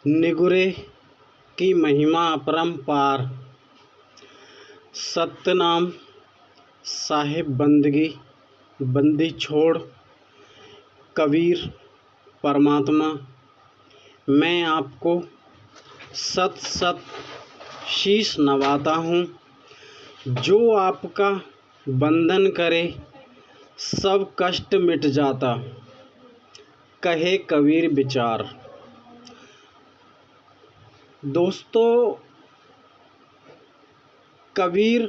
निगुरे की महिमा अपरंपार। सतनाम साहिब बंदगी बंदी छोड़ कबीर परमात्मा। मैं आपको सत सत शीश नवाता हूँ। जो आपका बंधन करे सब कष्ट मिट जाता, कहे कबीर विचार। दोस्तों, कबीर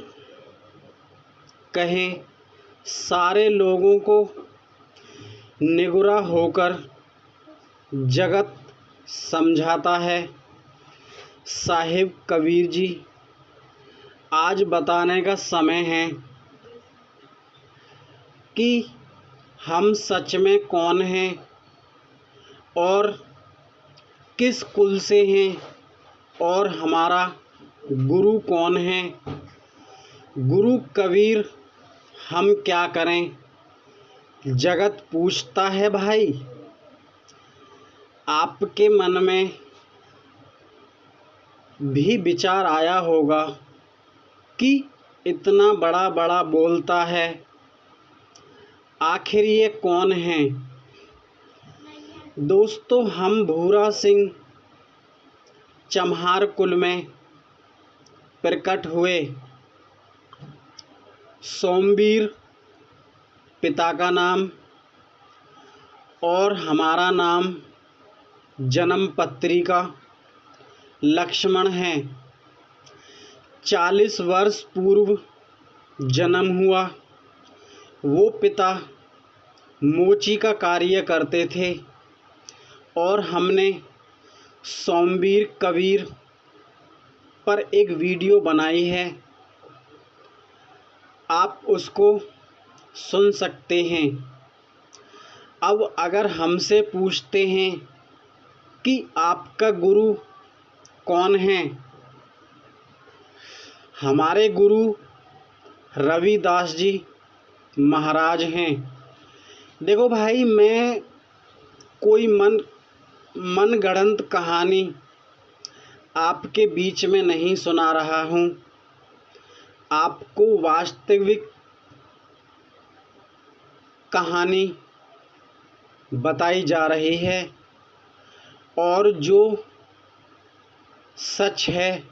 कहें सारे लोगों को निगुरा होकर जगत समझाता है। साहिब कबीर जी आज बताने का समय है कि हम सच में कौन हैं और किस कुल से हैं और हमारा गुरु कौन है। गुरु कबीर हम क्या करें, जगत पूछता है। भाई, आपके मन में भी विचार आया होगा कि इतना बड़ा बड़ा बोलता है, आखिर ये कौन है। दोस्तों, हम भूरा सिंह चम्हार कुल में प्रकट हुए। सोमवीर पिता का नाम और हमारा नाम जन्म पत्रिका लक्ष्मण है। 40 वर्ष पूर्व जन्म हुआ। वो पिता मोची का कार्य करते थे और हमने सोमवीर कबीर पर एक वीडियो बनाई है, आप उसको सुन सकते हैं। अब अगर हमसे पूछते हैं कि आपका गुरु कौन है, हमारे गुरु रविदास जी महाराज हैं। देखो भाई, मैं कोई मनगढ़ंत कहानी आपके बीच में नहीं सुना रहा हूँ। आपको वास्तविक कहानी बताई जा रही है और जो सच है,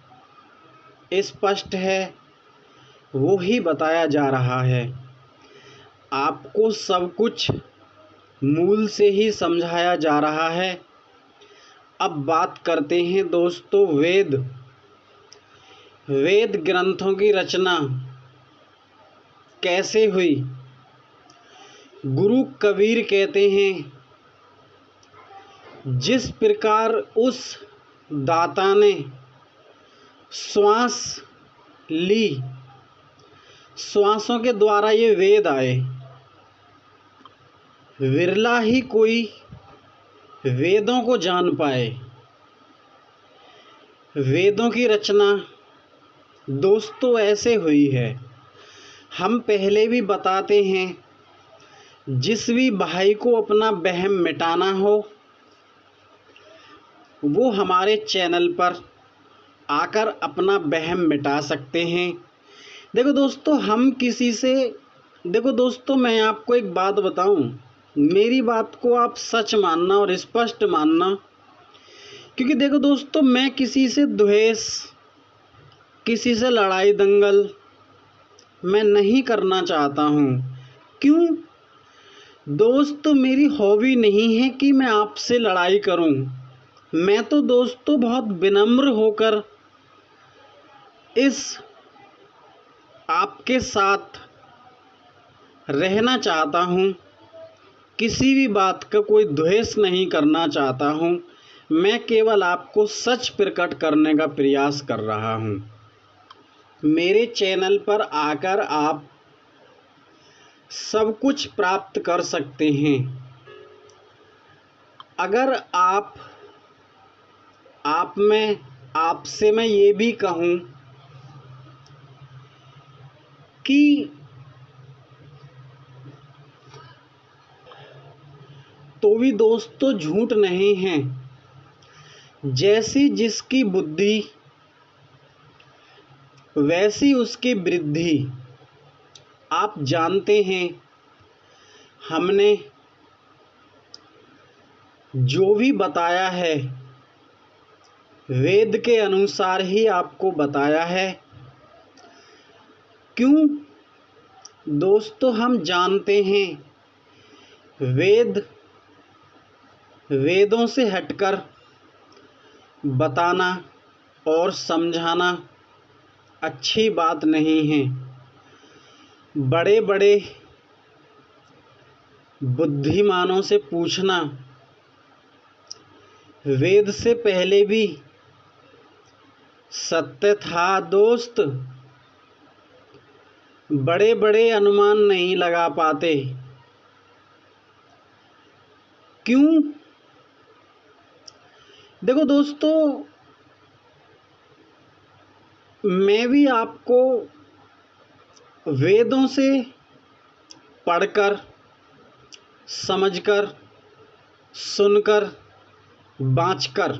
स्पष्ट है, वो ही बताया जा रहा है। आपको सब कुछ मूल से ही समझाया जा रहा है। अब बात करते हैं दोस्तों, वेद ग्रंथों की रचना कैसे हुई। गुरु कबीर कहते हैं, जिस प्रकार उस दाता ने श्वास ली, श्वासों के द्वारा ये वेद आए। विरला ही कोई वेदों को जान पाए। वेदों की रचना दोस्तों ऐसे हुई है। हम पहले भी बताते हैं, जिस भी भाई को अपना वहम मिटाना हो वो हमारे चैनल पर आकर अपना वहम मिटा सकते हैं। देखो दोस्तों, मैं आपको एक बात बताऊं, मेरी बात को आप सच मानना और स्पष्ट मानना। क्योंकि देखो दोस्तों, मैं किसी से द्वेष, किसी से लड़ाई दंगल मैं नहीं करना चाहता हूँ। क्यों दोस्तों, मेरी हॉबी नहीं है कि मैं आपसे लड़ाई करूं। मैं तो दोस्तों बहुत विनम्र होकर इस आपके साथ रहना चाहता हूं। किसी भी बात का कोई द्वेष नहीं करना चाहता हूं। मैं केवल आपको सच प्रकट करने का प्रयास कर रहा हूं। मेरे चैनल पर आकर आप सब कुछ प्राप्त कर सकते हैं। अगर आपसे मैं ये भी कहूँ कि तो भी दोस्तों झूठ नहीं है जैसी जिसकी बुद्धि वैसी उसकी वृद्धि। आप जानते हैं हमने जो भी बताया है वेद के अनुसार ही आपको बताया है। क्यों दोस्तों, हम जानते हैं वेदों से हटकर बताना और समझाना अच्छी बात नहीं है। बड़े बड़े बुद्धिमानों से पूछना वेद से पहले भी सत्य था दोस्त। बड़े बड़े अनुमान नहीं लगा पाते। क्यों? देखो दोस्तों, मैं भी आपको वेदों से पढ़कर, समझकर, सुनकर, बाँचकर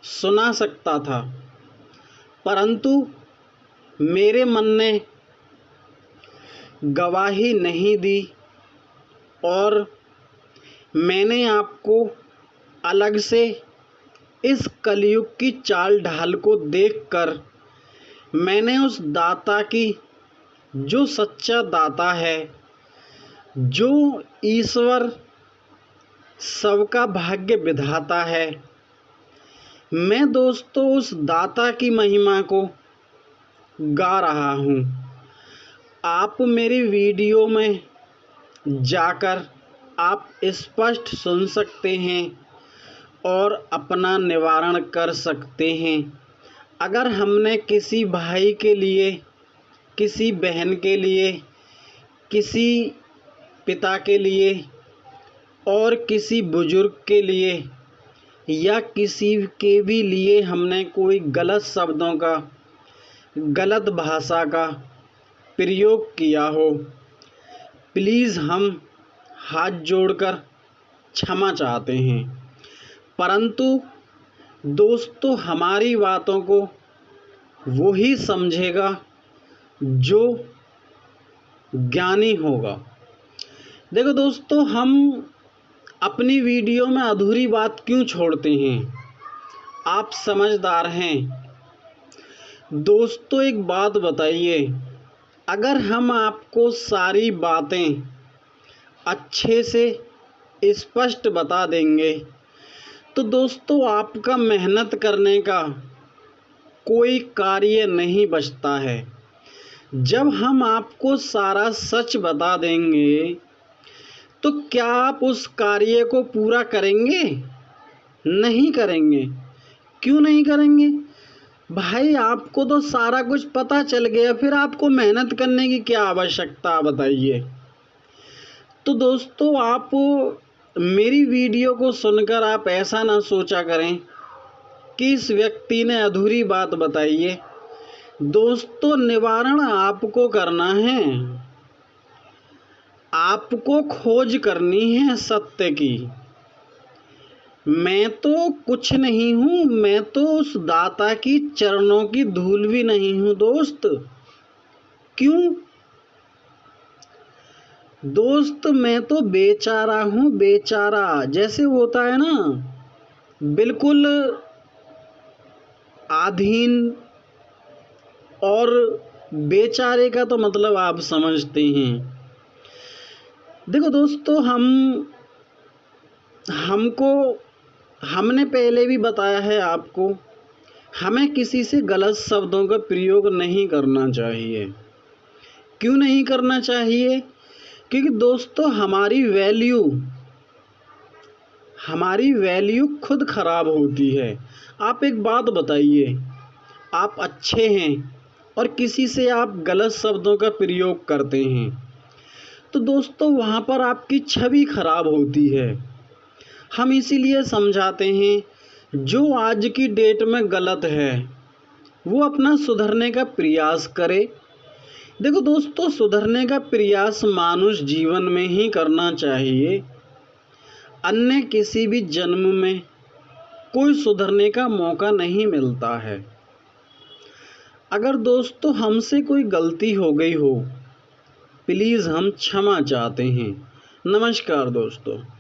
सुना सकता था, परंतु मेरे मन ने गवाही नहीं दी और मैंने आपको अलग से इस कलयुग की चाल ढाल को देखकर मैंने उस दाता की, जो सच्चा दाता है, जो ईश्वर सबका भाग्य विधाता है, मैं दोस्तों उस दाता की महिमा को गा रहा हूँ। आप मेरी वीडियो में जाकर आप स्पष्ट सुन सकते हैं और अपना निवारण कर सकते हैं। अगर हमने किसी भाई के लिए, किसी बहन के लिए, किसी पिता के लिए और किसी बुजुर्ग के लिए या किसी के भी लिए हमने कोई गलत शब्दों का, गलत भाषा का प्रयोग किया हो, प्लीज़ हम हाथ जोड़कर क्षमा चाहते हैं। परंतु दोस्तों, हमारी बातों को वो ही समझेगा जो ज्ञानी होगा। देखो दोस्तों, हम अपनी वीडियो में अधूरी बात क्यों छोड़ते हैं? आप समझदार हैं दोस्तों। एक बात बताइए, अगर हम आपको सारी बातें अच्छे से स्पष्ट बता देंगे तो दोस्तों आपका मेहनत करने का कोई कार्य नहीं बचता है। जब हम आपको सारा सच बता देंगे तो क्या आप उस कार्य को पूरा करेंगे? नहीं करेंगे। क्यों नहीं करेंगे? भाई, आपको तो सारा कुछ पता चल गया, फिर आपको मेहनत करने की क्या आवश्यकता, बताइए। तो दोस्तों, आप मेरी वीडियो को सुनकर आप ऐसा ना सोचा करें कि इस व्यक्ति ने अधूरी बात बताई है। दोस्तों, निवारण आपको करना है, आपको खोज करनी है सत्य की। मैं तो कुछ नहीं हूँ, मैं तो उस दाता की चरणों की धूल भी नहीं हूँ दोस्त। क्यों दोस्त, मैं तो बेचारा हूँ, बेचारा। जैसे होता है ना, बिल्कुल अधीन, और बेचारे का तो मतलब आप समझते हैं। देखो दोस्तों, हमने पहले भी बताया है आपको, हमें किसी से गलत शब्दों का प्रयोग नहीं करना चाहिए। क्यों नहीं करना चाहिए? क्योंकि दोस्तों हमारी वैल्यू खुद खराब होती है। आप एक बात बताइए, आप अच्छे हैं और किसी से आप गलत शब्दों का प्रयोग करते हैं तो दोस्तों वहाँ पर आपकी छवि खराब होती है। हम इसीलिए समझाते हैं, जो आज की डेट में गलत है वो अपना सुधरने का प्रयास करे। देखो दोस्तों, सुधरने का प्रयास मानुष जीवन में ही करना चाहिए, अन्य किसी भी जन्म में कोई सुधरने का मौका नहीं मिलता है। अगर दोस्तों हमसे कोई गलती हो गई हो, प्लीज़ हम क्षमा चाहते हैं। नमस्कार दोस्तों।